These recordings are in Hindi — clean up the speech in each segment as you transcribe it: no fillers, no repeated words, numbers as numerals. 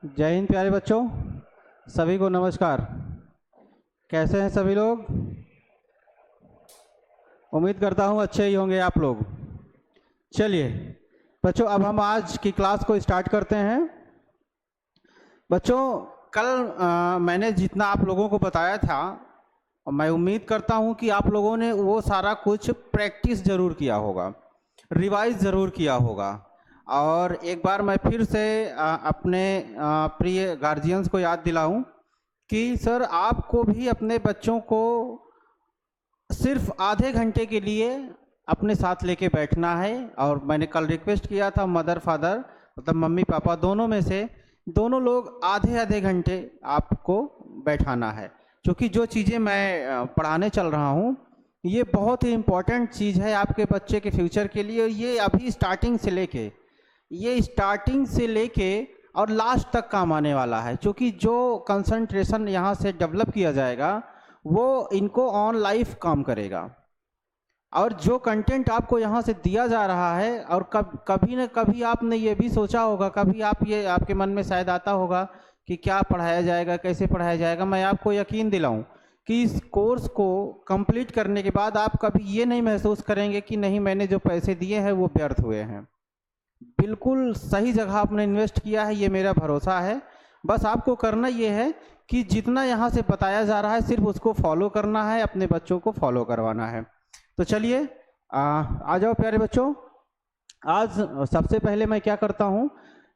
जय हिंद प्यारे बच्चों, सभी को नमस्कार। कैसे हैं सभी लोग? उम्मीद करता हूं अच्छे ही होंगे आप लोग। चलिए बच्चों, अब हम आज की क्लास को स्टार्ट करते हैं। बच्चों, कल मैंने जितना आप लोगों को बताया था, मैं उम्मीद करता हूं कि आप लोगों ने वो सारा कुछ प्रैक्टिस ज़रूर किया होगा, रिवाइज ज़रूर किया होगा। और एक बार मैं फिर से अपने प्रिय गार्जियंस को याद दिलाऊं कि सर आपको भी अपने बच्चों को सिर्फ आधे घंटे के लिए अपने साथ लेके बैठना है। और मैंने कल रिक्वेस्ट किया था मदर फादर, मतलब मम्मी पापा दोनों में से दोनों लोग आधे आधे घंटे आपको बैठाना है, क्योंकि जो चीज़ें मैं पढ़ाने चल रहा हूँ ये बहुत ही इम्पोर्टेंट चीज़ है आपके बच्चे के फ्यूचर के लिए। ये अभी स्टार्टिंग से लेके और लास्ट तक काम आने वाला है, क्योंकि जो कंसंट्रेशन यहाँ से डेवलप किया जाएगा वो इनको ऑन लाइफ काम करेगा। और जो कंटेंट आपको यहाँ से दिया जा रहा है, और कभी न कभी आपने ये भी सोचा होगा, कभी ये आपके मन में शायद आता होगा कि क्या पढ़ाया जाएगा, कैसे पढ़ाया जाएगा। मैं आपको यकीन दिलाऊं कि इस कोर्स को कंप्लीट करने के बाद आप कभी ये नहीं महसूस करेंगे कि नहीं मैंने जो पैसे दिए हैं वो व्यर्थ हुए हैं। बिल्कुल सही जगह आपने इन्वेस्ट किया है, ये मेरा भरोसा है। बस आपको करना ये है कि जितना यहाँ से बताया जा रहा है सिर्फ उसको फॉलो करना है, अपने बच्चों को फॉलो करवाना है। तो चलिए आ जाओ प्यारे बच्चों। आज सबसे पहले मैं क्या करता हूँ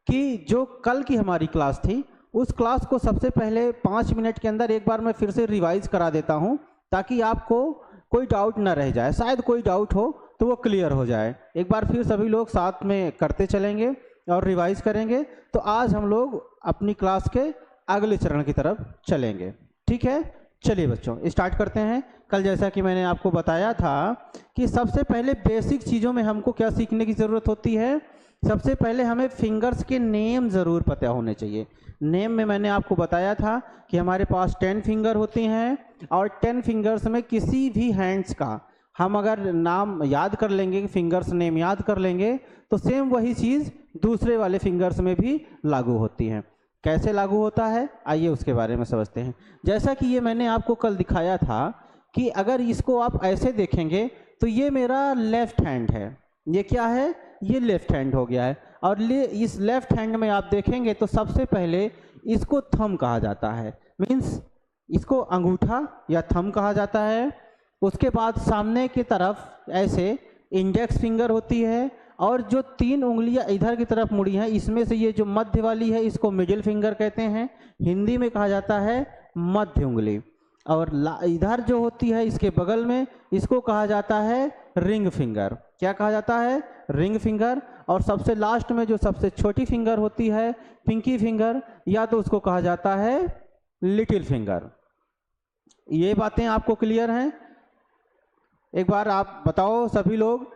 कि जो कल की हमारी क्लास थी उस क्लास को सबसे पहले 5 मिनट के अंदर एक बार मैं फिर से रिवाइज करा देता हूँ, ताकि आपको कोई डाउट ना रह जाए। शायद कोई डाउट हो तो वो क्लियर हो जाए। एक बार फिर सभी लोग साथ में करते चलेंगे और रिवाइज करेंगे, तो आज हम लोग अपनी क्लास के अगले चरण की तरफ चलेंगे। ठीक है, चलिए बच्चों स्टार्ट करते हैं। कल जैसा कि मैंने आपको बताया था कि सबसे पहले बेसिक चीज़ों में हमको क्या सीखने की ज़रूरत होती है। सबसे पहले हमें फिंगर्स के नेम ज़रूर पता होने चाहिए। नेम में मैंने आपको बताया था कि हमारे पास 10 फिंगर होती हैं, और 10 फिंगर्स में किसी भी हैंड्स का हम अगर नाम याद कर लेंगे, फिंगर्स नेम याद कर लेंगे, तो सेम वही चीज़ दूसरे वाले फिंगर्स में भी लागू होती है। कैसे लागू होता है आइए उसके बारे में समझते हैं। जैसा कि ये मैंने आपको कल दिखाया था कि अगर इसको आप ऐसे देखेंगे तो ये मेरा लेफ्ट हैंड है। ये क्या है? ये लेफ्ट हैंड हो गया है। और इस लेफ्ट हैंड में आप देखेंगे तो सबसे पहले इसको थंब कहा जाता है, मीन्स इसको अंगूठा या थंब कहा जाता है। उसके बाद सामने की तरफ ऐसे इंडेक्स फिंगर होती है, और जो 3 उंगलियां इधर की तरफ मुड़ी हैं इसमें से ये जो मध्य वाली है इसको मिडिल फिंगर कहते हैं, हिंदी में कहा जाता है मध्य उंगली। और इधर जो होती है इसके बगल में इसको कहा जाता है रिंग फिंगर। क्या कहा जाता है? Ring finger. और सबसे लास्ट में जो सबसे छोटी फिंगर होती है पिंकी फिंगर, या तो उसको कहा जाता है लिटिल फिंगर। ये बातें आपको क्लियर हैं? एक बार आप बताओ सभी लोग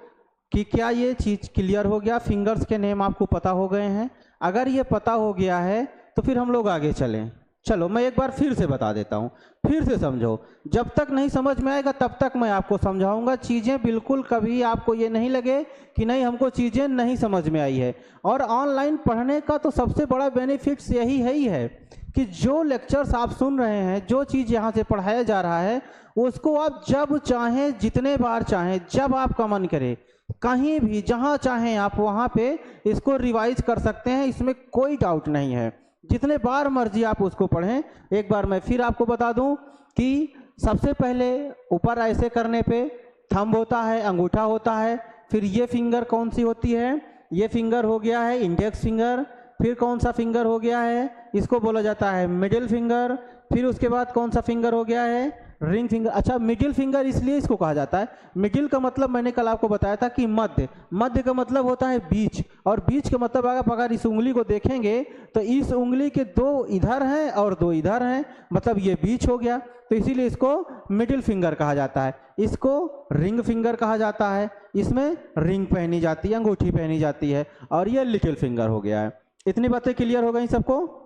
कि क्या ये चीज़ क्लियर हो गया? फिंगर्स के नेम आपको पता हो गए हैं? अगर ये पता हो गया है तो फिर हम लोग आगे चलें। चलो मैं एक बार फिर से बता देता हूँ, फिर से समझो। जब तक नहीं समझ में आएगा तब तक मैं आपको समझाऊंगा चीज़ें। बिल्कुल कभी आपको ये नहीं लगे कि नहीं हमको चीज़ें नहीं समझ में आई है। और ऑनलाइन पढ़ने का तो सबसे बड़ा बेनिफिट्स यही है कि जो लेक्चर्स आप सुन रहे हैं, जो चीज़ यहाँ से पढ़ाया जा रहा है, उसको आप जब चाहें, जितने बार चाहें, जब आपका मन करे, कहीं भी जहाँ चाहें आप वहाँ पे इसको रिवाइज कर सकते हैं। इसमें कोई डाउट नहीं है, जितने बार मर्जी आप उसको पढ़ें। एक बार मैं फिर आपको बता दूं कि सबसे पहले ऊपर ऐसे करने पे थंब होता है, अंगूठा होता है। फिर ये फिंगर कौन सी होती है? ये फिंगर हो गया है इंडेक्स फिंगर। फिर कौन सा फिंगर हो गया है? इसको बोला जाता है मिडिल फिंगर। फिर उसके बाद कौन सा फिंगर हो गया है? Ring finger. अच्छा, मिडिल फिंगर इसलिए इसको कहा जाता है, मिडिल का मतलब मैंने कल आपको बताया था कि मध्य। मध्य का मतलब होता है बीच, और बीच का मतलब अगर इस उंगली को देखेंगे तो इस उंगली के 2 इधर हैं और 2 इधर हैं, मतलब ये बीच हो गया, तो इसीलिए इसको मिडिल फिंगर कहा जाता है। इसको रिंग फिंगर कहा जाता है, इसमें रिंग पहनी जाती है, अंगूठी पहनी जाती है। और ये लिटिल फिंगर हो गया है। इतनी बातें क्लियर हो गई सबको?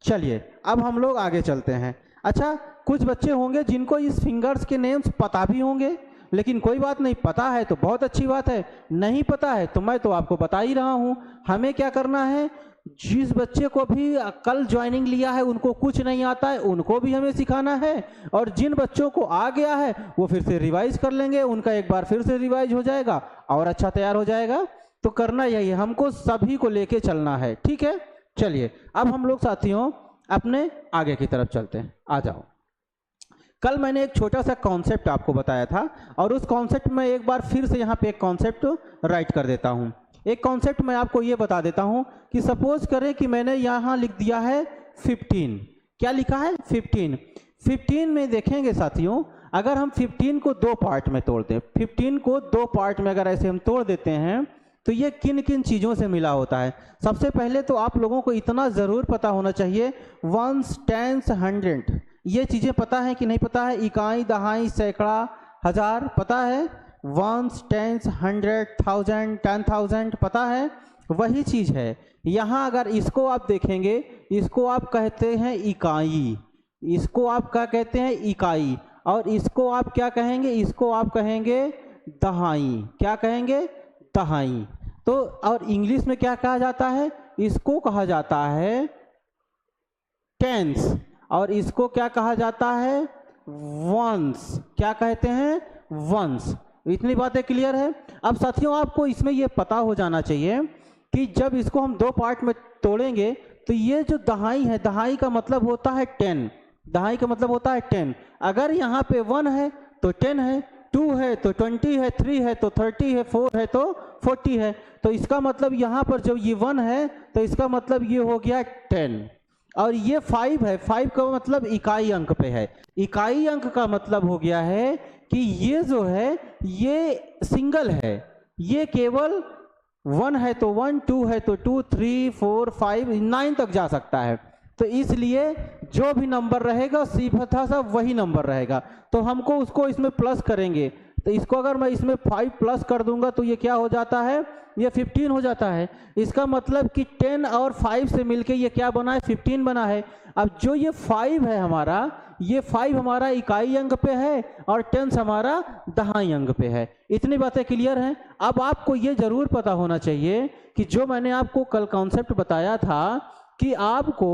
चलिए अब हम लोग आगे चलते हैं। अच्छा, कुछ बच्चे होंगे जिनको इस फिंगर्स के नेम्स पता भी होंगे, लेकिन कोई बात नहीं, पता है तो बहुत अच्छी बात है, नहीं पता है तो मैं तो आपको बता ही रहा हूँ। हमें क्या करना है जिस बच्चे को भी कल ज्वाइनिंग लिया है उनको कुछ नहीं आता है, उनको भी हमें सिखाना है, और जिन बच्चों को आ गया है वो फिर से रिवाइज कर लेंगे, उनका एक बार फिर से रिवाइज हो जाएगा और अच्छा तैयार हो जाएगा। तो करना यही है, हमको सभी को लेके चलना है, ठीक है। चलिए अब हम लोग साथियों अपने आगे की तरफ चलते हैं, आ जाओ। कल मैंने एक छोटा सा कॉन्सेप्ट आपको बताया था, और उस कॉन्सेप्ट में एक बार फिर से यहाँ पे एक कॉन्सेप्ट राइट कर देता हूँ। एक कॉन्सेप्ट मैं आपको ये बता देता हूँ कि सपोज करें कि मैंने यहाँ लिख दिया है 15। क्या लिखा है? 15। 15 में देखेंगे साथियों, अगर हम 15 को दो पार्ट में तोड़ दें, 15 को दो पार्ट में अगर ऐसे हम तोड़ देते हैं तो ये किन किन चीज़ों से मिला होता है। सबसे पहले तो आप लोगों को इतना ज़रूर पता होना चाहिए, वंस, टेंस, हंड्रेड, ये चीज़ें पता है कि नहीं पता है? इकाई, दहाई, सैकड़ा, हजार पता है? वंस, टेंस, हंड्रेड, थाउजेंड, 10,000 पता है? वही चीज़ है यहाँ। अगर इसको आप देखेंगे, इसको आप कहते हैं इकाई, इसको आप क्या कहते हैं? इकाई। और इसको आप क्या कहेंगे? इसको आप कहेंगे दहाई। क्या कहेंगे? दहाई। तो और इंग्लिश में क्या कहा जाता है? इसको कहा जाता है टेंस, और इसको क्या कहा जाता है? वंस। क्या कहते हैं? वंस। इतनी बातें क्लियर है। अब साथियों आपको इसमें यह पता हो जाना चाहिए कि जब इसको हम दो पार्ट में तोड़ेंगे तो ये जो दहाई है, दहाई का मतलब होता है 10। दहाई का मतलब होता है 10। अगर यहाँ पे 1 है तो 10 है, 2 है तो 20 है, 3 है तो 30 है, 4 है तो 40 है। तो इसका मतलब यहाँ पर जब ये 1 है तो इसका मतलब ये हो गया 10। और ये 5 है, 5 का मतलब इकाई अंक पे है। इकाई अंक का मतलब हो गया है कि ये जो है ये सिंगल है, ये केवल 1 है तो 1, 2 है तो 2, 3, 4, 5, 9 तक जा सकता है। तो इसलिए जो भी नंबर रहेगा सीधा सा वही नंबर रहेगा। तो हमको उसको इसमें प्लस करेंगे, तो इसको अगर मैं इसमें 5 प्लस कर दूंगा तो ये क्या हो जाता है? ये 15 हो जाता है। इसका मतलब कि 10 और 5 से मिलके ये क्या बना है? 15 बना है। अब जो ये 5 है हमारा, ये 5 हमारा इकाई अंक पे है और 10 हमारा दहाई अंक पे है। इतनी बातें क्लियर हैं। अब आपको ये जरूर पता होना चाहिए कि जो मैंने आपको कल कॉन्सेप्ट बताया था कि आपको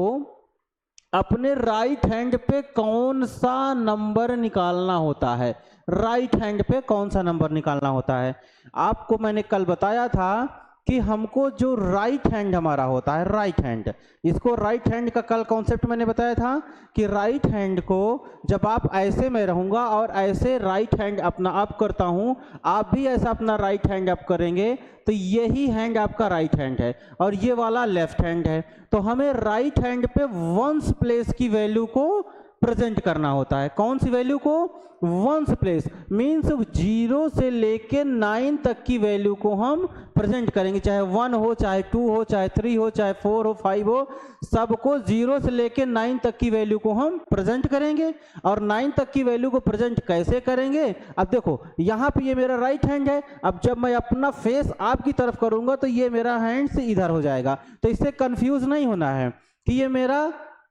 अपने राइट हैंड पे कौन सा नंबर निकालना होता है। राइट हैंड पे कौन सा नंबर निकालना होता है, आपको मैंने कल बताया था कि हमको जो राइट हैंड हमारा होता है, राइट हैंड, इसको राइट हैंड का कल कॉन्सेप्ट मैंने बताया था कि राइट हैंड को जब आप ऐसे में रहूंगा और ऐसे राइट हैंड अपना अप करता हूं, आप भी ऐसा अपना राइट हैंड अप करेंगे तो यही हैंड आपका राइट हैंड है और ये वाला लेफ्ट हैंड है। तो हमें राइट हैंड पे वंस प्लेस की वैल्यू को प्रेजेंट करना होता है। कौन सी वैल्यू को? वंस प्लेस मीन्स 0 से लेके 9 तक की वैल्यू को हम प्रेजेंट करेंगे, चाहे 1 हो, चाहे 2 हो, चाहे 3 हो, चाहे 4 हो, 5 हो, सबको 0 से लेके 9 तक की वैल्यू को हम प्रेजेंट करेंगे। और 9 तक की वैल्यू को प्रेजेंट कैसे करेंगे? अब देखो यहाँ पे ये मेरा राइट हैंड है, अब जब मैं अपना फेस आपकी तरफ करूंगा तो ये मेरा हैंड से इधर हो जाएगा। तो इससे कंफ्यूज नहीं होना है कि ये मेरा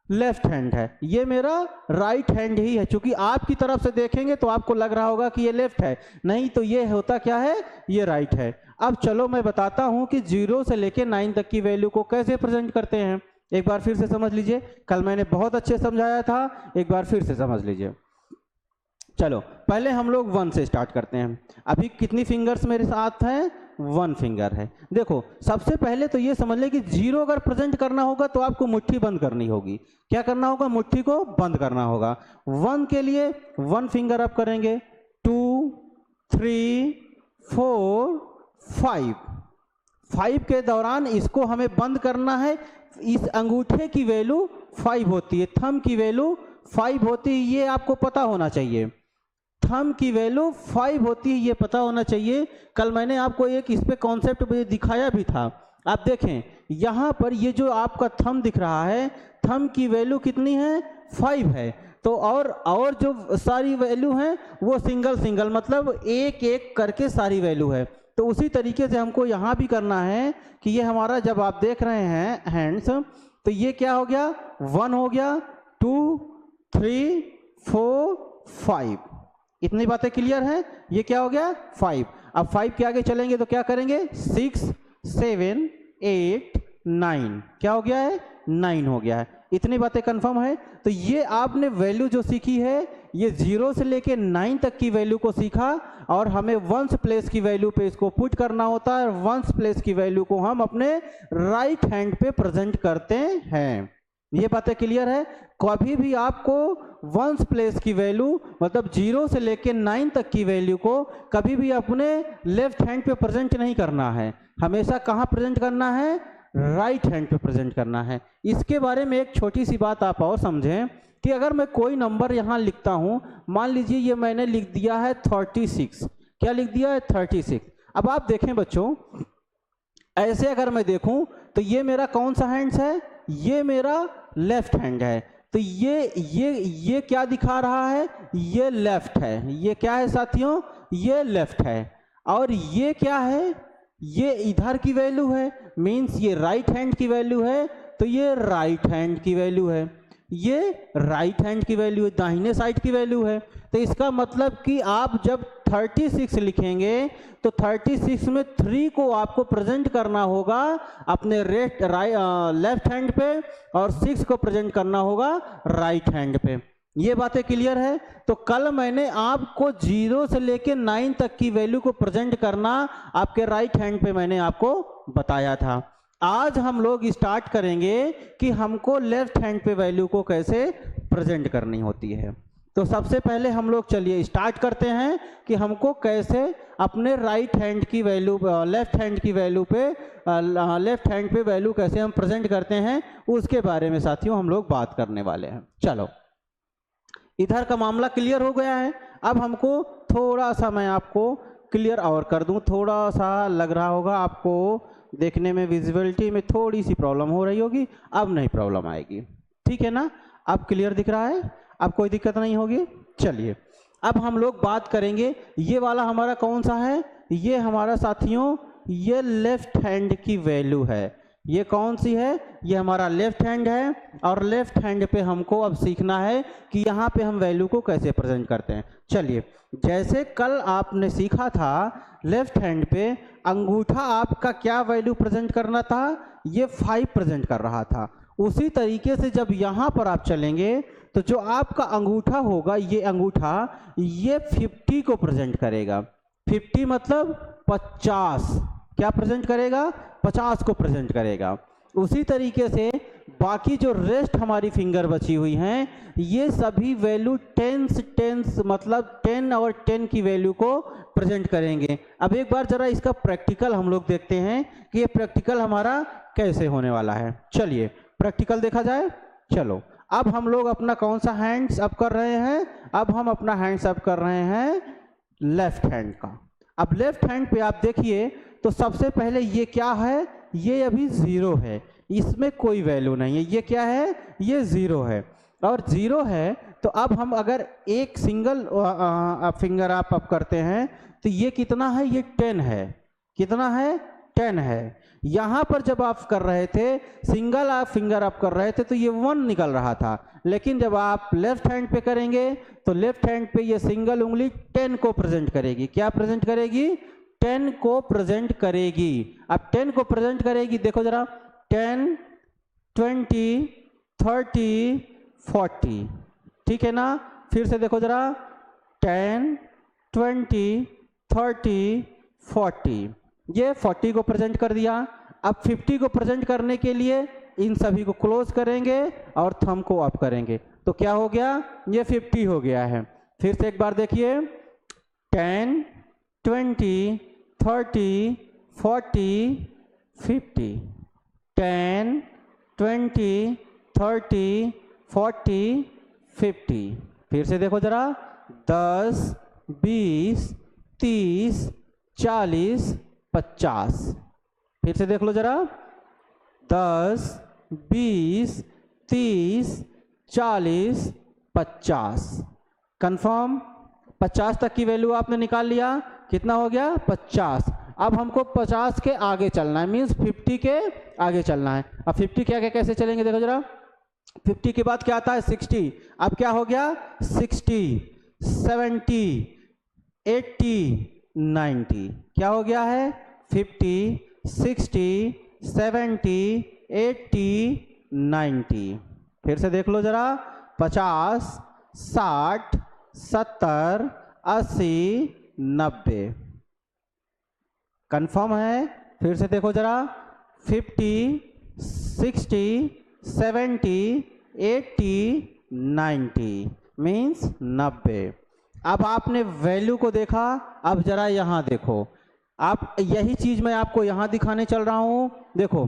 लेफ्ट हैंड है, ये मेरा राइट हैंड ही है। क्योंकि आपकी तरफ से देखेंगे तो आपको लग रहा होगा कि ये लेफ्ट है, नहीं तो ये होता क्या है? ये राइट है। अब चलो मैं बताता हूं कि 0 से लेके 9 तक की वैल्यू को कैसे प्रेजेंट करते हैं। एक बार फिर से समझ लीजिए, कल मैंने बहुत अच्छे समझाया था, एक बार फिर से समझ लीजिए। चलो पहले हम लोग 1 से स्टार्ट करते हैं। अभी कितनी फिंगर्स मेरे साथ हैं? 1 फिंगर है। देखो सबसे पहले तो ये समझ ले कि 0 अगर प्रेजेंट करना होगा तो आपको मुट्ठी बंद करनी होगी। क्या करना होगा? मुट्ठी को बंद करना होगा। 1 के लिए 1 फिंगर अप करेंगे, 2, 3, 4, 5। 5 के दौरान इसको हमें बंद करना है। इस अंगूठे की वैल्यू 5 होती है, थंब की वैल्यू 5 होती है, ये आपको पता होना चाहिए। थंब की वैल्यू 5 होती है, ये पता होना चाहिए। कल मैंने आपको एक इस पे कॉन्सेप्ट दिखाया भी था। आप देखें यहाँ पर ये जो आपका थंब दिख रहा है, थंब की वैल्यू कितनी है? 5 है। तो और जो सारी वैल्यू हैं वो सिंगल सिंगल, मतलब एक एक करके सारी वैल्यू है। तो उसी तरीके से हमको यहाँ भी करना है कि ये हमारा जब आप देख रहे हैं हैंड्स, तो ये क्या हो गया? 1 हो गया, 2, 3, 4, 5। इतनी बातें क्लियर हैं? ये क्या हो गया? 5। अब 5 के आगे चलेंगे तो क्या करेंगे? 6, 7, 8, 9, क्या हो गया है, 9 हो गया है। इतनी बातें कंफर्म है। तो ये आपने वैल्यू जो सीखी है, ये 0 से लेके 9 तक की वैल्यू को सीखा, और हमें वंस प्लेस की वैल्यू पे इसको पुट करना होता है। वंस प्लेस की वैल्यू को हम अपने राइट हैंड पे प्रेजेंट करते हैं। ये बातें क्लियर है। कभी भी आपको वंस प्लेस की वैल्यू मतलब 0 से लेके 9 तक की वैल्यू को कभी भी अपने लेफ्ट हैंड पे प्रेजेंट नहीं करना है, हमेशा कहाँ प्रेजेंट करना है, राइट हैंड पे प्रेजेंट करना है। इसके बारे में एक छोटी सी बात आप और समझें कि अगर मैं कोई नंबर यहाँ लिखता हूँ, मान लीजिए ये मैंने लिख दिया है 36, क्या लिख दिया है, 36। अब आप देखें बच्चों, ऐसे अगर मैं देखूं तो ये मेरा कौन सा हैंड्स है, ये मेरा लेफ्ट हैंड है। तो ये क्या दिखा रहा है, ये लेफ्ट है। ये क्या है साथियों, ये लेफ्ट है। और ये क्या है, ये इधर की वैल्यू है, मीन्स ये राइट हैंड की वैल्यू है। तो ये राइट हैंड की वैल्यू है, ये राइट हैंड की वैल्यू है, दाहिने साइड की वैल्यू है। तो इसका मतलब कि आप जब 36 लिखेंगे तो 36 में 3 को आपको प्रेजेंट करना होगा अपने लेफ्ट हैंड पे, और 6 को प्रेजेंट करना होगा राइट हैंड पे। ये बातें क्लियर है। तो कल मैंने आपको 0 से लेके 9 तक की वैल्यू को प्रेजेंट करना आपके राइट हैंड पे मैंने आपको बताया था। आज हम लोग स्टार्ट करेंगे कि हमको लेफ्ट हैंड पे वैल्यू को कैसे प्रेजेंट करनी होती है। तो सबसे पहले हम लोग चलिए स्टार्ट करते हैं कि हमको कैसे अपने राइट हैंड की वैल्यू लेफ्ट हैंड की वैल्यू पे लेफ्ट हैंड पे वैल्यू कैसे हम प्रेजेंट करते हैं, उसके बारे में साथियों हम लोग बात करने वाले हैं। चलो, इधर का मामला क्लियर हो गया है। अब हमको थोड़ा सा मैं आपको क्लियर और कर दूं, थोड़ा सा लग रहा होगा आपको देखने में, विजिबिलिटी में थोड़ी सी प्रॉब्लम हो रही होगी, अब नहीं प्रॉब्लम आएगी, ठीक है ना। अब क्लियर दिख रहा है, अब कोई दिक्कत नहीं होगी। चलिए अब हम लोग बात करेंगे, ये वाला हमारा कौन सा है, ये हमारा साथियों ये लेफ्ट हैंड की वैल्यू है। ये कौन सी है, ये हमारा लेफ्ट हैंड है। और लेफ्ट हैंड पे हमको अब सीखना है कि यहाँ पे हम वैल्यू को कैसे प्रेजेंट करते हैं। चलिए, जैसे कल आपने सीखा था लेफ्ट हैंड पे अंगूठा आपका क्या वैल्यू प्रेजेंट करना था, ये 5 प्रेजेंट कर रहा था। उसी तरीके से जब यहाँ पर आप चलेंगे तो जो आपका अंगूठा होगा, ये अंगूठा ये 50 को प्रेजेंट करेगा। 50 मतलब 50, क्या प्रेजेंट करेगा, 50 को प्रेजेंट करेगा। उसी तरीके से बाकी जो रेस्ट हमारी फिंगर बची हुई हैं, ये सभी वैल्यू टेंस मतलब 10 और 10 की वैल्यू को प्रेजेंट करेंगे। अब एक बार जरा इसका प्रैक्टिकल हम लोग देखते हैं कि ये प्रैक्टिकल हमारा कैसे होने वाला है। चलिए प्रैक्टिकल देखा जाए। चलो, अब हम लोग अपना कौन सा हैंड्स अप कर रहे हैं, अब हम अपना हैंड्स अप कर रहे हैं लेफ्ट हैंड का। अब लेफ्ट हैंड पे आप देखिए तो सबसे पहले ये क्या है, ये अभी 0 है, इसमें कोई वैल्यू नहीं है। ये क्या है, ये 0 है। और 0 है तो अब हम अगर एक सिंगल फिंगर आप अप करते हैं तो ये कितना है, ये 10 है। कितना है, 10 है। यहाँ पर जब आप कर रहे थे सिंगल आप फिंगर अप कर रहे थे तो ये 1 निकल रहा था, लेकिन जब आप लेफ्ट हैंड पे करेंगे तो लेफ्ट हैंड पे ये सिंगल उंगली 10 को प्रेजेंट करेगी। क्या प्रेजेंट करेगी, 10 को प्रेजेंट करेगी। अब 10 को प्रेजेंट करेगी, देखो जरा, 10, 20, 30, 40, ठीक है ना। फिर से देखो जरा, 10, 20, 30, 40, ये 40 को प्रेजेंट कर दिया। अब 50 को प्रेजेंट करने के लिए इन सभी को क्लोज करेंगे और थंब को अप करेंगे, तो क्या हो गया, ये 50 हो गया है। फिर से एक बार देखिए, 10, 20, 30, 40, 50, 10, 20, 30, 40, 50। फिर से देखो जरा, 10, 20, 30, 40, 50। फिर से देख लो जरा, 10, 20, 30, 40, 50। कंफर्म, 50 तक की वैल्यू आपने निकाल लिया, कितना हो गया, 50। अब हमको 50 के आगे चलना है, मीन्स 50 के आगे चलना है। अब 50 के आगे कैसे चलेंगे, देखो जरा, 50 के बाद क्या आता है, 60। अब क्या हो गया, 60, 70, 80, 90, क्या हो गया है, 50, 60, 70, 80 90। फिर से देख लो जरा, 50 60 70 80 90। कंफर्म है? फिर से देखो जरा, 50 60 70 80 90 मीन्स 90। अब आपने वैल्यू को देखा, अब जरा यहाँ देखो, आप यही चीज मैं आपको यहाँ दिखाने चल रहा हूँ। देखो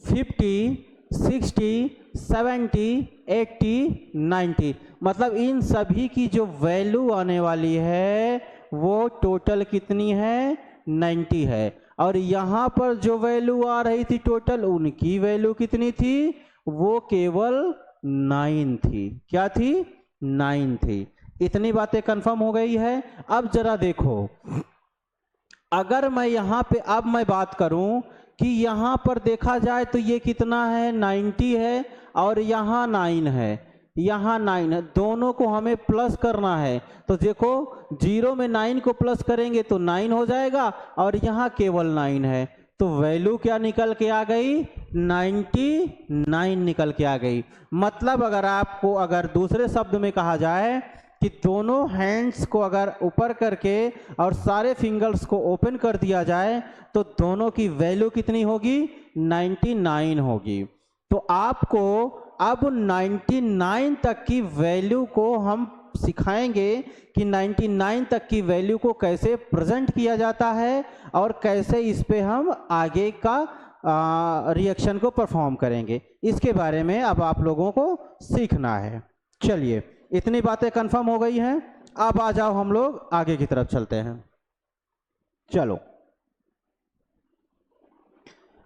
50 60 70 80 90, मतलब इन सभी की जो वैल्यू आने वाली है वो टोटल कितनी है? 90 है। और यहाँ पर जो वैल्यू आ रही थी टोटल, उनकी वैल्यू कितनी थी? वो केवल 9 थी। क्या थी? 9 थी। इतनी बातें कंफर्म हो गई है। अब जरा देखो, अगर मैं यहाँ पे अब मैं बात करूं कि यहाँ पर देखा जाए तो ये कितना है? 90 है और यहाँ 9 है, यहाँ 9 है, दोनों को हमें प्लस करना है। तो देखो 0 में 9 को प्लस करेंगे तो 9 हो जाएगा और यहाँ केवल 9 है, तो वैल्यू क्या निकल के आ गई? 99 निकल के आ गई। मतलब अगर आपको अगर दूसरे शब्द में कहा जाए कि दोनों हैंड्स को अगर ऊपर करके और सारे फिंगर्स को ओपन कर दिया जाए तो दोनों की वैल्यू कितनी होगी? 99 होगी। तो आपको अब 99 तक की वैल्यू को हम सिखाएंगे कि 99 तक की वैल्यू को कैसे प्रेजेंट किया जाता है और कैसे इस पे हम आगे का रिएक्शन को परफॉर्म करेंगे। इसके बारे में अब आप लोगों को सीखना है। चलिए, इतनी बातें कंफर्म हो गई हैं। अब आ जाओ, हम लोग आगे की तरफ चलते हैं। चलो,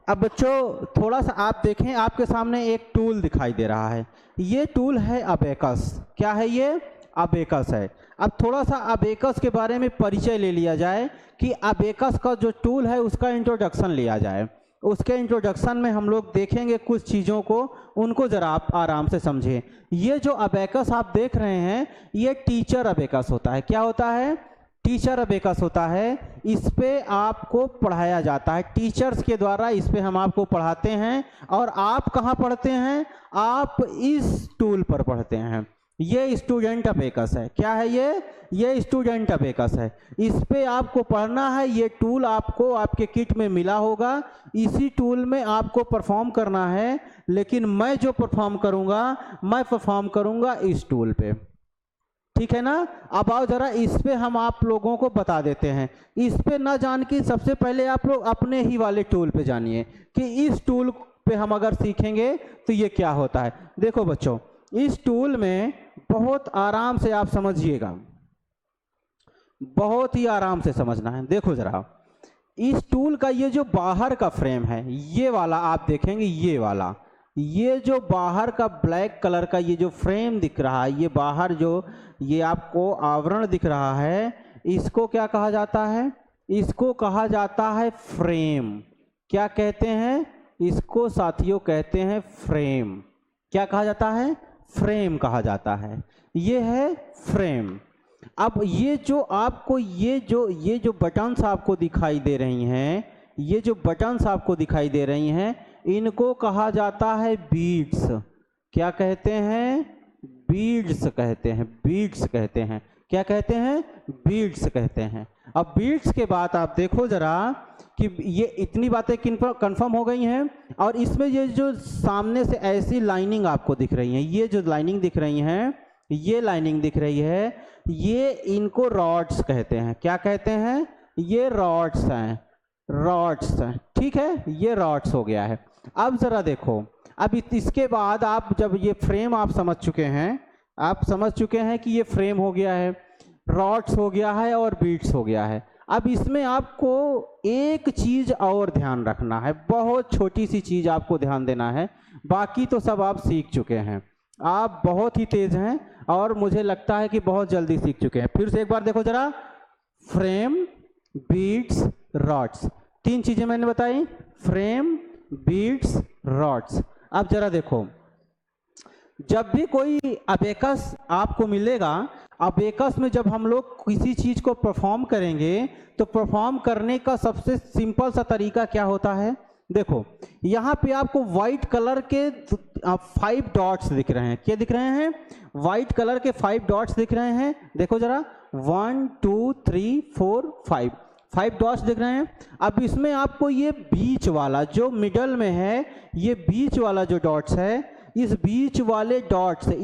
अब बच्चों थोड़ा सा आप देखें, आपके सामने एक टूल दिखाई दे रहा है। ये टूल है अबेकस। क्या है ये? अबेकस है। अब थोड़ा सा अबेकस के बारे में परिचय ले लिया जाए कि अबेकस का जो टूल है उसका इंट्रोडक्शन लिया जाए। उसके इंट्रोडक्शन में हम लोग देखेंगे कुछ चीज़ों को, उनको ज़रा आप आराम से समझें। ये जो अबेकस आप देख रहे हैं ये टीचर अबेकस होता है। क्या होता है? टीचर अबेकस होता है। इस पे आपको पढ़ाया जाता है, टीचर्स के द्वारा इस पे हम आपको पढ़ाते हैं। और आप कहाँ पढ़ते हैं? आप इस टूल पर पढ़ते हैं। ये स्टूडेंट अबेकस है। क्या है ये? ये स्टूडेंट अबेकस है। इस पे आपको पढ़ना है। ये टूल आपको आपके किट में मिला होगा, इसी टूल में आपको परफॉर्म करना है। लेकिन मैं जो परफॉर्म करूंगा, मैं परफॉर्म करूंगा इस टूल पे। ठीक है ना? अब आओ जरा इस पे हम आप लोगों को बता देते हैं। इस पे ना जान के सबसे पहले आप लोग अपने ही वाले टूल पे जानिए कि इस टूल पे हम अगर सीखेंगे तो ये क्या होता है। देखो बच्चों, इस टूल में बहुत आराम से आप समझिएगा, बहुत ही आराम से समझना है। देखो जरा, इस टूल का ये जो बाहर का फ्रेम है, ये वाला आप देखेंगे, ये वाला, ये जो बाहर का ब्लैक कलर का ये जो फ्रेम दिख रहा है, ये बाहर जो ये आपको आवरण दिख रहा है, इसको क्या कहा जाता है? इसको कहा जाता है फ्रेम। क्या कहते हैं इसको साथियों? कहते हैं फ्रेम। क्या कहा जाता है? फ्रेम कहा जाता है। ये है फ्रेम। अब ये जो आपको ये जो बटन्स आपको दिखाई दे रही हैं, ये जो बटन्स आपको दिखाई दे रही हैं, इनको कहा जाता है बीड्स। क्या कहते हैं? बीड्स कहते हैं। बीड्स कहते हैं। क्या कहते हैं? बीड्स कहते हैं। अब बीड्स के बाद आप देखो जरा कि ये इतनी बातें कंफर्म हो गई हैं। और इसमें ये जो सामने से ऐसी लाइनिंग आपको दिख रही है, ये जो लाइनिंग दिख रही हैं, ये लाइनिंग दिख रही है, ये इनको रॉड्स कहते हैं। क्या कहते हैं? ये रॉड्स हैं। रॉड्स हैं। ठीक है, ये रॉड्स हो गया है। अब जरा देखो, अब इसके बाद आप जब ये फ्रेम आप समझ चुके हैं, आप समझ चुके हैं कि ये फ्रेम हो गया है, रॉड्स हो गया है और बीट्स हो गया है। अब इसमें आपको एक चीज और ध्यान रखना है, बहुत छोटी सी चीज आपको ध्यान देना है। बाकी तो सब आप सीख चुके हैं, आप बहुत ही तेज हैं और मुझे लगता है कि बहुत जल्दी सीख चुके हैं। फिर से एक बार देखो जरा, फ्रेम, बीट्स, रॉड्स, तीन चीजें मैंने बताई, फ्रेम, बीट्स, रॉड्स। अब जरा देखो, जब भी कोई अबेकस आपको मिलेगा, अबेकस में जब हम लोग किसी चीज को परफॉर्म करेंगे तो परफॉर्म करने का सबसे सिंपल सा तरीका क्या होता है? देखो यहाँ पे आपको व्हाइट कलर के 5 डॉट्स दिख रहे हैं। क्या दिख रहे हैं? व्हाइट कलर के 5 डॉट्स दिख रहे हैं। देखो जरा, 1 2 3 4 5 डॉट्स दिख रहे हैं। अब इसमें आपको ये बीच वाला जो मिडल में है, ये बीच वाला जो डॉट्स है, इस बीच वाले डॉट से,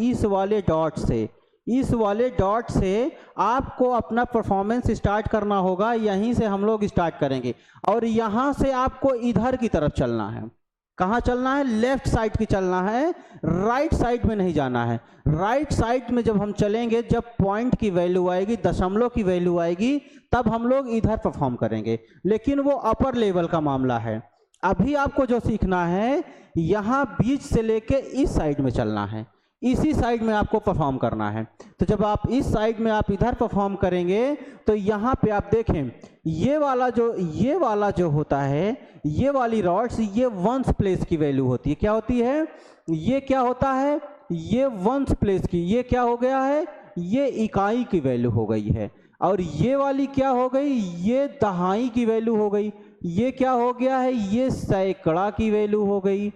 इस वाले डॉट से आपको अपना परफॉर्मेंस स्टार्ट करना होगा। यहीं से हम लोग स्टार्ट करेंगे और यहाँ से आपको इधर की तरफ चलना है। कहाँ चलना है? लेफ्ट साइड की चलना है, राइट साइड में नहीं जाना है। राइट साइड में जब हम चलेंगे, जब पॉइंट की वैल्यू आएगी, दशमलव की वैल्यू आएगी, तब हम लोग इधर परफॉर्म करेंगे। लेकिन वो अपर लेवल का मामला है। अभी आपको जो सीखना है, यहाँ बीच से लेके इस साइड में चलना है, इसी साइड में आपको परफॉर्म करना है। तो जब आप इस साइड में आप इधर परफॉर्म करेंगे तो यहाँ पे आप देखें, ये वाला जो होता है, ये वाली रॉड्स, ये वंस प्लेस की वैल्यू होती है। क्या होती है? ये क्या होता है? ये वंस प्लेस की, ये क्या हो गया है? ये इकाई की वैल्यू हो गई है। और ये वाली क्या हो गई? ये दहाई की वैल्यू हो गई। ये क्या हो गया है? ये सैकड़ा की वैल्यू हो गई।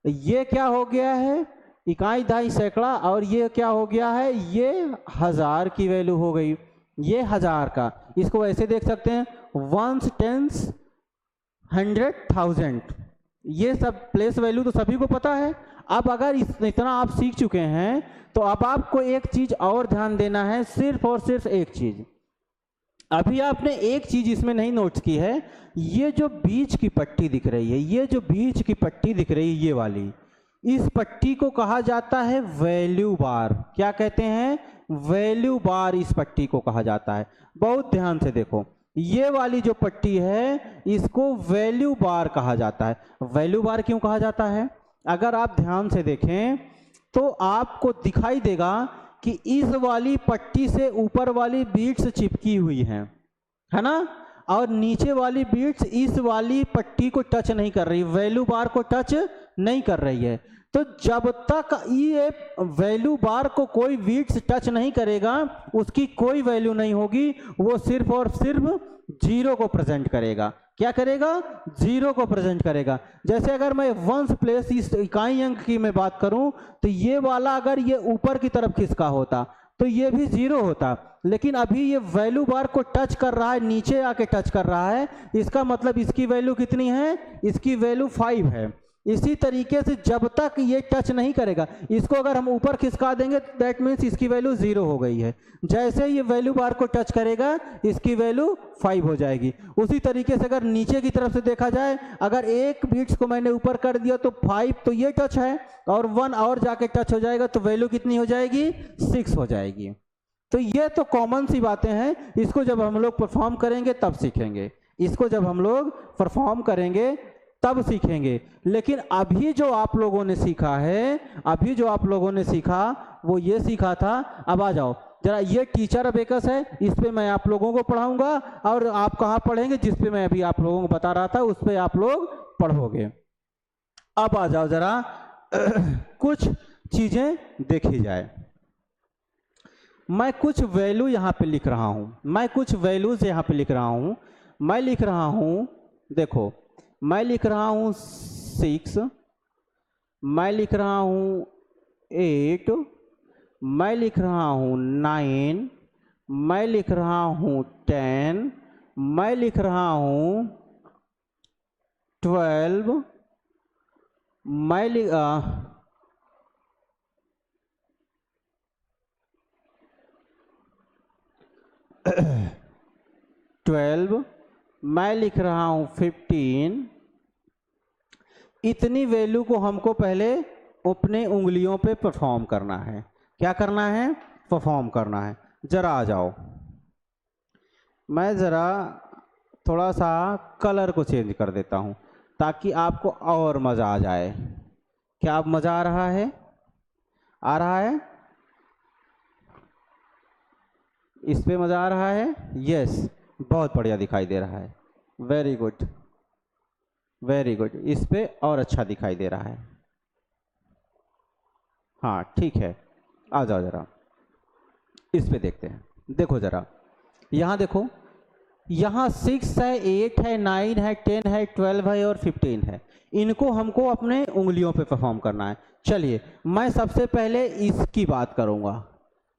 ये क्या हो गया है? इकाई, दहाई, सैकड़ा। और ये क्या हो गया है? ये 1000 की वैल्यू हो गई। ये 1000 का, इसको ऐसे देख सकते हैं, वंस, टेंस, 100, 1000। ये सब प्लेस वैल्यू तो सभी को पता है। अब अगर इतना आप सीख चुके हैं तो अब आपको एक चीज और ध्यान देना है, सिर्फ और सिर्फ एक चीज। अभी आपने एक चीज इसमें नहीं नोट की है, ये जो बीच की पट्टी दिख रही है, ये जो बीच की पट्टी दिख रही है, ये वाली, इस पट्टी को कहा जाता है वैल्यू बार। क्या कहते हैं? वैल्यू बार इस पट्टी को कहा जाता है। बहुत ध्यान से देखो, ये वाली जो पट्टी है, इसको वैल्यू बार कहा जाता है। वैल्यू बार क्यों कहा जाता है? अगर आप ध्यान से देखें तो आपको दिखाई देगा कि इस वाली पट्टी से ऊपर वाली बीट्स चिपकी हुई हैं, है ना? और नीचे वाली बीट्स इस वाली पट्टी को टच नहीं कर रही, वैल्यू बार को टच नहीं कर रही है। तो जब तक ये वैल्यू बार को कोई बीट्स टच नहीं करेगा, उसकी कोई वैल्यू नहीं होगी। वो सिर्फ और सिर्फ 0 को प्रेजेंट करेगा। क्या करेगा? 0 को प्रेजेंट करेगा। जैसे अगर मैं वंस प्लेस इस इकाई अंक की मैं बात करूं, तो ये वाला अगर ये ऊपर की तरफ खिसका होता तो ये भी 0 होता। लेकिन अभी ये वैल्यू बार को टच कर रहा है, नीचे आके टच कर रहा है, इसका मतलब इसकी वैल्यू कितनी है? इसकी वैल्यू 5 है। इसी तरीके से जब तक ये टच नहीं करेगा, इसको अगर हम ऊपर खिसका देंगे, दैट मीन्स इसकी वैल्यू 0 हो गई है। जैसे ये वैल्यू बार को टच करेगा, इसकी वैल्यू 5 हो जाएगी। उसी तरीके से अगर नीचे की तरफ से देखा जाए, अगर एक बीट्स को मैंने ऊपर कर दिया तो 5, तो ये टच है, और 1 और जाके टच हो जाएगा, तो वैल्यू कितनी हो जाएगी? 6 हो जाएगी। तो ये तो कॉमन सी बातें हैं, इसको जब हम लोग परफॉर्म करेंगे तब सीखेंगे, इसको जब हम लोग परफॉर्म करेंगे तब सीखेंगे। लेकिन अभी जो आप लोगों ने सीखा है, अभी जो आप लोगों ने सीखा वो ये सीखा था। अब आ जाओ जरा, ये टीचर अबेकस है, इस पे मैं आप लोगों को पढ़ाऊंगा, और आप कहाँ पढ़ेंगे? जिस पे मैं अभी आप लोगों को बता रहा था उस पे आप लोग पढ़ोगे। अब आ जाओ जरा कुछ चीजें देखी जाए। मैं कुछ वैल्यू यहाँ पे लिख रहा हूं, मैं कुछ वैल्यूज यहाँ पे लिख रहा हूं। मैं लिख रहा हूं, देखो, मैं लिख रहा हूं 6, मैं लिख रहा हूं 8, मैं लिख रहा हूं 9, मैं लिख रहा हूं 10, मैं लिख रहा हूं 12, मैं 12, मैं लिख रहा हूं 15। इतनी वैल्यू को हमको पहले अपने उंगलियों पे परफॉर्म करना है। क्या करना है? परफॉर्म करना है। जरा आ जाओ, मैं जरा थोड़ा सा कलर को चेंज कर देता हूं ताकि आपको और मजा आ जाए। क्या अब मजा आ रहा है? आ रहा है? इस पे मजा आ रहा है? यस, बहुत बढ़िया दिखाई दे रहा है। Very good, very good. इस पे और अच्छा दिखाई दे रहा है। हाँ ठीक है, आ जाओ जरा, इस पे देखते हैं। देखो जरा, यहाँ देखो, यहाँ 6 है, 8 है, 9 है, 10 है, 12 है और 15 है। इनको हमको अपने उंगलियों पे परफॉर्म करना है। चलिए मैं सबसे पहले इसकी बात करूँगा।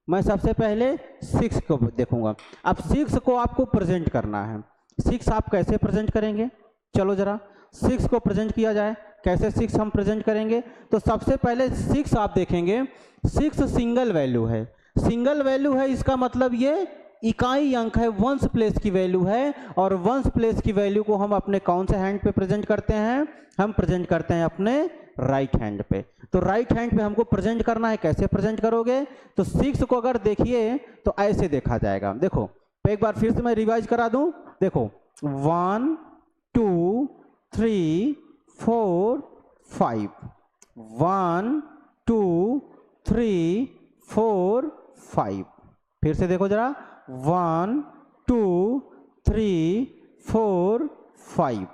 मैं सबसे पहले 6 को देखूंगा। अब 6 को आपको प्रेजेंट करना है। 6 आप कैसे प्रेजेंट करेंगे? चलो जरा 6 को प्रेजेंट किया जाए। कैसे 6 हम प्रेजेंट करेंगे? तो सबसे पहले 6 आप देखेंगे, 6 सिंगल वैल्यू है। सिंगल वैल्यू है, इसका मतलब ये इकाई अंक है, वंस प्लेस की वैल्यू है। और वंस प्लेस की वैल्यू को हम अपने कौन से हैंड पे प्रेजेंट करते हैं? हम प्रेजेंट करते हैं अपने राइट हैंड पे। तो राइट हैंड पे हमको प्रेजेंट करना है। कैसे प्रेजेंट करोगे? तो 6 को अगर देखिए तो ऐसे देखा जाएगा। देखो एक बार फिर से मैं रिवाइज करा दूं। देखो 1 2 3 4 5, 1 2 3 4 5। फिर से देखो जरा 1 2 3 4 5।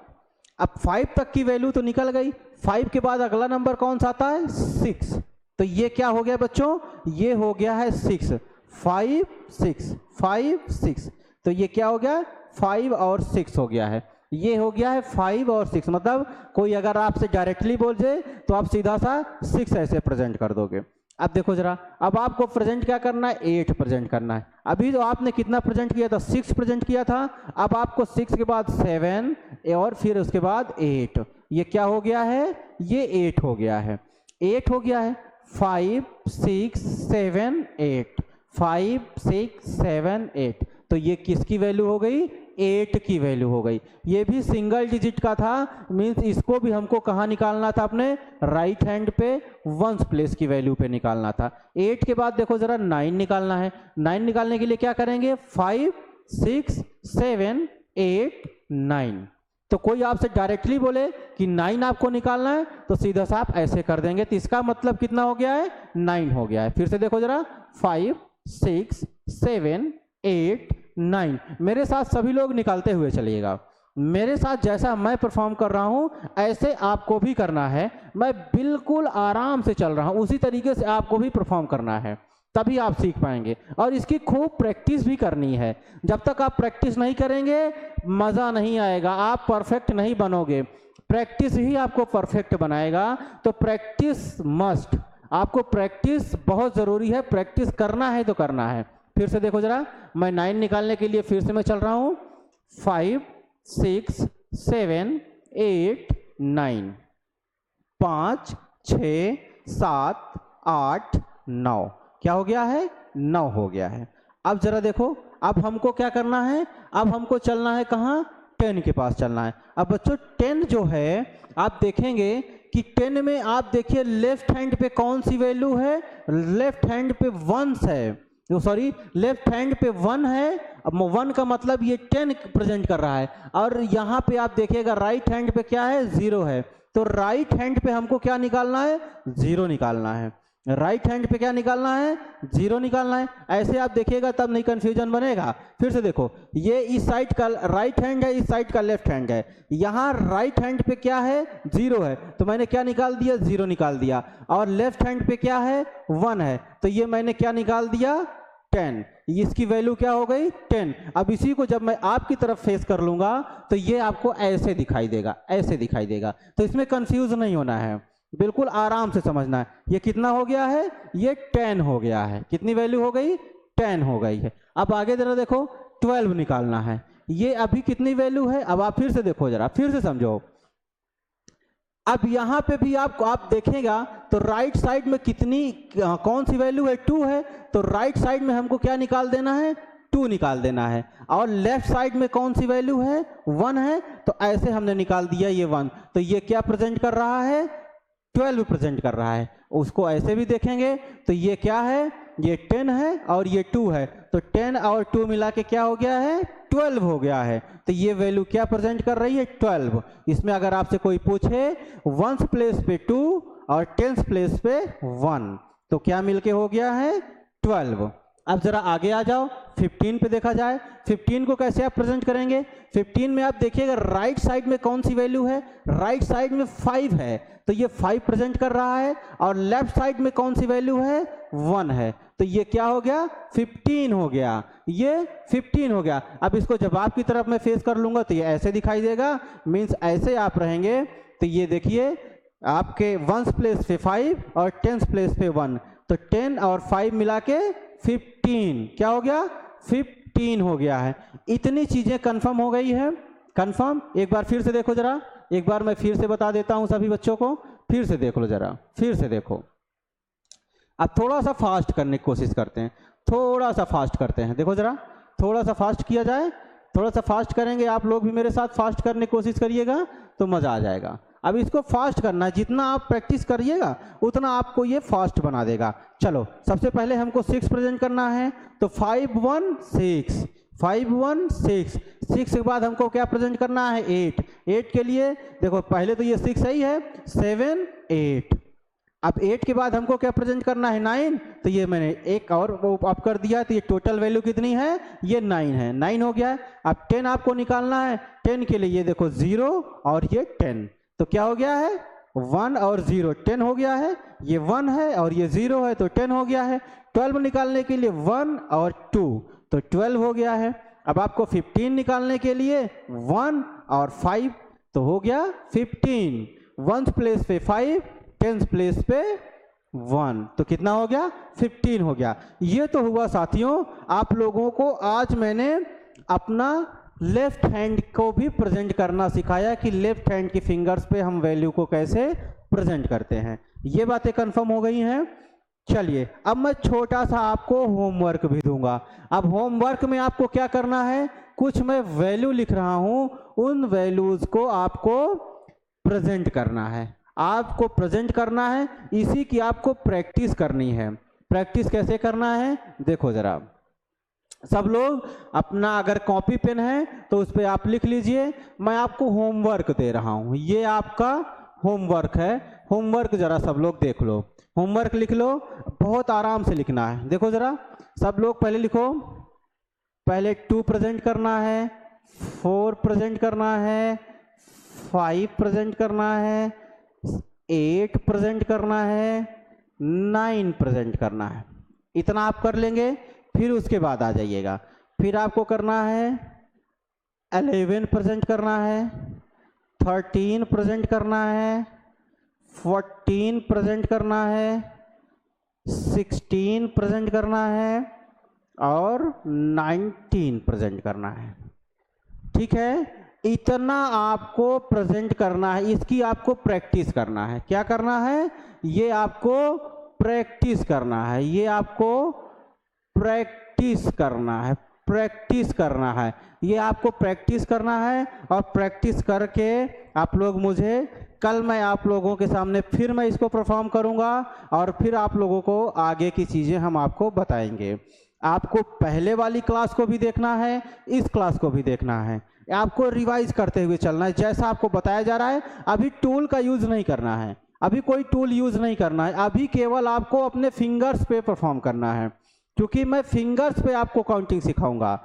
अब 5 तक की वैल्यू तो निकल गई। 5 के बाद अगला नंबर कौन सा आता है? 6। तो ये क्या हो गया बच्चों? ये हो गया है 6। 5 6 5 6। तो ये क्या हो गया? 5 और 6 हो गया है। ये हो गया है 5 और 6। मतलब कोई अगर आपसे डायरेक्टली बोल जाए तो आप सीधा सा 6 ऐसे प्रेजेंट कर दोगे। अब देखो जरा, अब आपको प्रेजेंट क्या करना है? 8 प्रेजेंट करना है। अभी तो आपने कितना प्रेजेंट किया था? 6 प्रेजेंट किया था। अब आपको 6 के बाद 7 और फिर उसके बाद 8। ये क्या हो गया है? ये 8 हो गया है। 8 हो गया है। 5 6 7 8, 5 6 7 8। तो ये किसकी वैल्यू हो गई? 8 की वैल्यू हो गई। ये भी सिंगल डिजिट का था, मीन्स इसको भी हमको कहाँ निकालना था? अपने राइट हैंड पे वंस प्लेस की वैल्यू पे निकालना था। 8 के बाद देखो जरा 9 निकालना है। 9 निकालने के लिए क्या करेंगे? 5 6 7 8 9। तो कोई आपसे डायरेक्टली बोले कि 9 आपको निकालना है तो सीधा सा आप ऐसे कर देंगे। तो इसका मतलब कितना हो गया है? 9 हो गया है। फिर से देखो जरा 5 6 7 8 9। मेरे साथ सभी लोग निकालते हुए चलिएगा। मेरे साथ जैसा मैं परफॉर्म कर रहा हूं ऐसे आपको भी करना है। मैं बिल्कुल आराम से चल रहा हूं, उसी तरीके से आपको भी परफॉर्म करना है, तभी आप सीख पाएंगे। और इसकी खूब प्रैक्टिस भी करनी है। जब तक आप प्रैक्टिस नहीं करेंगे मजा नहीं आएगा, आप परफेक्ट नहीं बनोगे। प्रैक्टिस ही आपको परफेक्ट बनाएगा। तो प्रैक्टिस मस्ट, आपको प्रैक्टिस बहुत जरूरी है। प्रैक्टिस करना है तो करना है। फिर से देखो जरा, मैं 9 निकालने के लिए फिर से मैं चल रहा हूं। 5 6 7 8 9, 5 6 7 8 9। क्या हो गया है? 9 हो गया है। अब जरा देखो, अब हमको क्या करना है? अब हमको चलना है कहाँ? 10 के पास चलना है। अब बच्चों 10 जो है आप देखेंगे कि 10 में आप देखिए लेफ्ट हैंड पे कौन सी वैल्यू है? लेफ्ट हैंड पे 1 है, सॉरी लेफ्ट हैंड पे 1 है। अब 1 का मतलब ये 10 प्रेजेंट कर रहा है। और यहाँ पे आप देखिएगा राइट हैंड पे क्या है? 0 है। तो राइट हैंड पे हमको क्या निकालना है? 0 निकालना है। राइट हैंड पे क्या निकालना है? 0 निकालना है। ऐसे आप देखिएगा तब नहीं कंफ्यूजन बनेगा। फिर से देखो, ये इस साइड का राइट हैंड है, इस साइड का लेफ्ट हैंड है। यहाँ राइट हैंड पे क्या है? 0 है, तो मैंने क्या निकाल दिया? 0 निकाल दिया। और लेफ्ट हैंड पे क्या है? 1 है, तो ये मैंने क्या निकाल दिया? 10। इसकी वैल्यू क्या हो गई? 10। अब इसी को जब मैं आपकी तरफ फेस कर लूंगा तो ये आपको ऐसे दिखाई देगा, ऐसे दिखाई देगा। तो इसमें कंफ्यूज नहीं होना है, बिल्कुल आराम से समझना है। ये कितना हो गया है? ये 10 हो गया है। कितनी वैल्यू हो गई? 10 हो गई है। अब आगे जरा देखो 12 निकालना है। ये अभी कितनी वैल्यू है? अब आप फिर से देखो जरा, फिर से समझो। अब यहां पे भी आप देखेगा तो राइट साइड में कितनी कौन सी वैल्यू है? 2 है। तो राइट साइड में हमको क्या निकाल देना है? 2 निकाल देना है। और लेफ्ट साइड में कौन सी वैल्यू है? 1 है। तो ऐसे हमने निकाल दिया ये 1। तो ये क्या प्रेजेंट कर रहा है? 12 प्रेजेंट कर रहा है। उसको ऐसे भी देखेंगे तो ये क्या है? ये 10 है और ये 2 है। तो 10 और 2 मिला के क्या हो गया है? 12 हो गया है। तो ये वैल्यू क्या प्रेजेंट कर रही है? 12। इसमें अगर आपसे कोई पूछे वंस प्लेस पे 2 और टेंस प्लेस पे 1, तो क्या मिलके हो गया है? 12। अब जरा आगे आ जाओ, 15 पे देखा जाए। 15 को कैसे आप प्रेजेंट करेंगे? 15 में आप देखिएगा राइट साइड में कौन सी वैल्यू है? राइट साइड में 5 है, तो ये 5 प्रेजेंट कर रहा है। और लेफ्ट साइड में कौन सी वैल्यू है? 1 है, तो ये क्या हो गया? 15 हो गया। ये 15 हो गया। अब इसको जवाब की तरफ मैं फेस कर लूंगा तो ये ऐसे दिखाई देगा, मीन्स ऐसे आप रहेंगे। तो ये देखिए आपके 1s प्लेस पे 5 और 10s प्लेस पे 1, तो 10 और 5 मिला के 15 क्या हो गया, 15 हो गया है। इतनी चीजें कंफर्म हो गई है। कंफर्म, एक बार फिर से देखो जरा, एक बार मैं फिर से बता देता हूं सभी बच्चों को, फिर से देख लो जरा, फिर से देखो। अब थोड़ा सा फास्ट करने की कोशिश करते हैं, थोड़ा सा फास्ट करते हैं। देखो जरा, थोड़ा सा फास्ट किया जाए, थोड़ा सा फास्ट करेंगे, आप लोग भी मेरे साथ फास्ट करने की कोशिश करिएगा तो मजा आ जाएगा। अब इसको फास्ट करना है, जितना आप प्रैक्टिस करिएगा उतना आपको ये फास्ट बना देगा। चलो सबसे पहले हमको 6 प्रेजेंट करना है, तो 5 1 6, 5 1 6, 6 के बाद हमको क्या प्रेजेंट करना है, 8, 8 के लिए देखो पहले तो ये 6 सही है, 7 8। अब 8 के बाद हमको क्या प्रेजेंट करना है, 9, तो ये मैंने एक और अप कर दिया, तो ये टोटल वैल्यू कितनी है, ये 9 है, 9 हो गया। अब 10 आपको निकालना है, 10 के लिए ये देखो 0 और ये 10, तो क्या हो गया है, 1 और 0 10 हो गया है, ये 1 है और ये 0 है तो 10 हो गया है। 12 निकालने के लिए 1 और 2 तो 12 हो गया है। अब आपको 15 निकालने के लिए 1 और 5 तो हो गया 15, 1s प्लेस पे 5, 10s प्लेस पे 1, तो कितना हो गया, 15 हो गया। ये तो हुआ साथियों, आप लोगों को आज मैंने अपना लेफ्ट हैंड को भी प्रेजेंट करना सिखाया कि लेफ्ट हैंड की फिंगर्स पे हम वैल्यू को कैसे प्रेजेंट करते हैं। ये बातें कंफर्म हो गई हैं। चलिए अब मैं छोटा सा आपको होमवर्क भी दूंगा। अब होमवर्क में आपको क्या करना है, कुछ मैं वैल्यू लिख रहा हूं, उन वैल्यूज को आपको प्रेजेंट करना है, आपको प्रेजेंट करना है, इसी की आपको प्रैक्टिस करनी है। प्रैक्टिस कैसे करना है देखो जरा, सब लोग अपना अगर कॉपी पेन है तो उस पर आप लिख लीजिए। मैं आपको होमवर्क दे रहा हूं, ये आपका होमवर्क है। होमवर्क जरा सब लोग देख लो, होमवर्क लिख लो, बहुत आराम से लिखना है। देखो जरा सब लोग पहले लिखो, पहले 2 प्रेजेंट करना है, 4 प्रेजेंट करना है, 5 प्रेजेंट करना है, 8 प्रेजेंट करना है, 9 प्रेजेंट करना है। इतना आप कर लेंगे, फिर उसके बाद आ जाइएगा, फिर आपको करना है 11 प्रेजेंट करना है, 13 प्रेजेंट करना है, 14 प्रेजेंट करना है, 16 प्रेजेंट करना है और 19 प्रेजेंट करना है। ठीक है, इतना आपको प्रेजेंट करना है, इसकी आपको प्रैक्टिस करना है। क्या करना है, ये आपको प्रैक्टिस करना है, ये आपको प्रैक्टिस करना है, प्रैक्टिस करना है, ये आपको प्रैक्टिस करना है। और प्रैक्टिस करके आप लोग मुझे कल मैं आप लोगों के सामने फिर मैं इसको परफॉर्म करूंगा और फिर आप लोगों को आगे की चीजें हम आपको बताएंगे। आपको पहले वाली क्लास को भी देखना है, इस क्लास को भी देखना है, आपको रिवाइज करते हुए चलना है जैसा आपको बताया जा रहा है। अभी टूल का यूज नहीं करना है, अभी कोई टूल यूज नहीं करना है, अभी केवल आपको अपने फिंगर्स पे परफॉर्म करना है, क्योंकि मैं फिंगर्स पे आपको काउंटिंग सिखाऊंगा।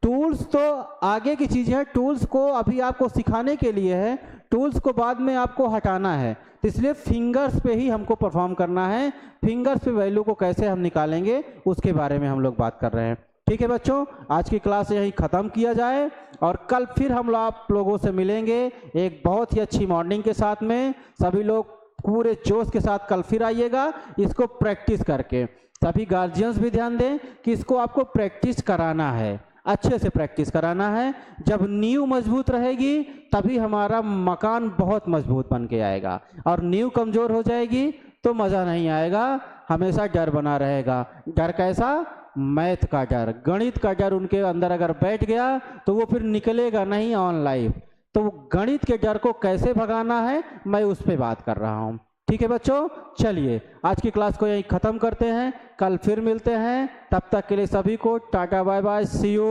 टूल्स तो आगे की चीज़ है, टूल्स को अभी आपको सिखाने के लिए है, टूल्स को बाद में आपको हटाना है, तो इसलिए फिंगर्स पे ही हमको परफॉर्म करना है। फिंगर्स पे वैल्यू को कैसे हम निकालेंगे उसके बारे में हम लोग बात कर रहे हैं। ठीक है बच्चों, आज की क्लास यहीं ख़त्म किया जाए और कल फिर हम आप लोगों से मिलेंगे एक बहुत ही अच्छी मॉर्निंग के साथ में। सभी लोग पूरे जोश के साथ कल फिर आइएगा इसको प्रैक्टिस करके। सभी गार्जियंस भी ध्यान दें कि इसको आपको प्रैक्टिस कराना है, अच्छे से प्रैक्टिस कराना है। जब नींव मजबूत रहेगी तभी हमारा मकान बहुत मजबूत बन के आएगा, और नींव कमज़ोर हो जाएगी तो मज़ा नहीं आएगा, हमेशा डर बना रहेगा। डर कैसा, मैथ का डर, गणित का डर उनके अंदर अगर बैठ गया तो वो फिर निकलेगा नहीं ऑन लाइफ। तो गणित के डर को कैसे भगाना है मैं उस पर बात कर रहा हूँ। ठीक है बच्चों, चलिए आज की क्लास को यहीं ख़त्म करते हैं, कल फिर मिलते हैं। तब तक के लिए सभी को tata bye bye, see you,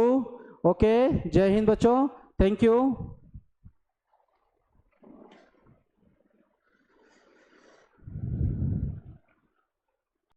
okay, जय हिंद बच्चों, थैंक यू।